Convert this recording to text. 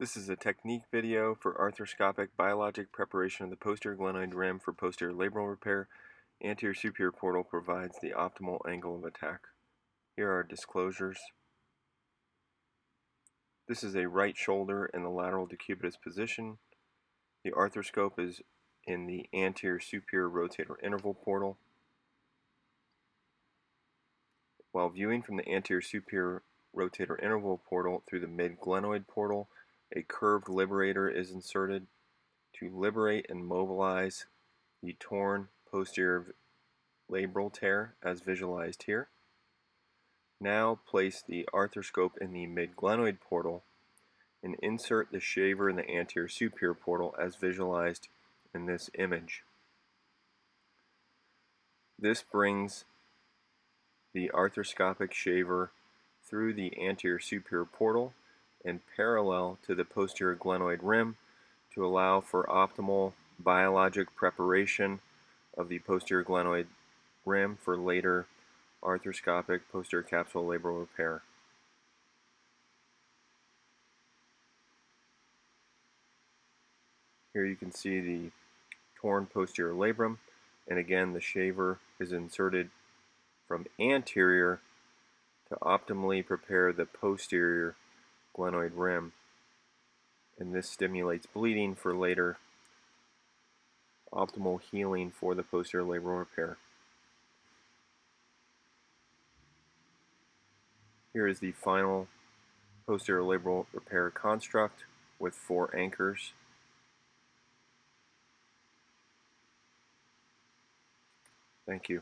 This is a technique video for arthroscopic biologic preparation of the posterior glenoid rim for posterior labral repair. Anterior superior portal provides the optimal angle of attack. Here are disclosures. This is a right shoulder in the lateral decubitus position. The arthroscope is in the anterior superior rotator interval portal. While viewing from the anterior superior rotator interval portal through the mid-glenoid portal, a curved liberator is inserted to liberate and mobilize the torn posterior labral tear as visualized here. Now place the arthroscope in the mid-glenoid portal and insert the shaver in the anterior superior portal as visualized in this image. This brings the arthroscopic shaver through the anterior superior portal and parallel to the posterior glenoid rim to allow for optimal biologic preparation of the posterior glenoid rim for later arthroscopic posterior capsular labral repair. Here you can see the torn posterior labrum, and again the shaver is inserted from anterior to optimally prepare the posterior glenoid rim, and this stimulates bleeding for later optimal healing for the posterior labral repair. Here is the final posterior labral repair construct with 4 anchors. Thank you.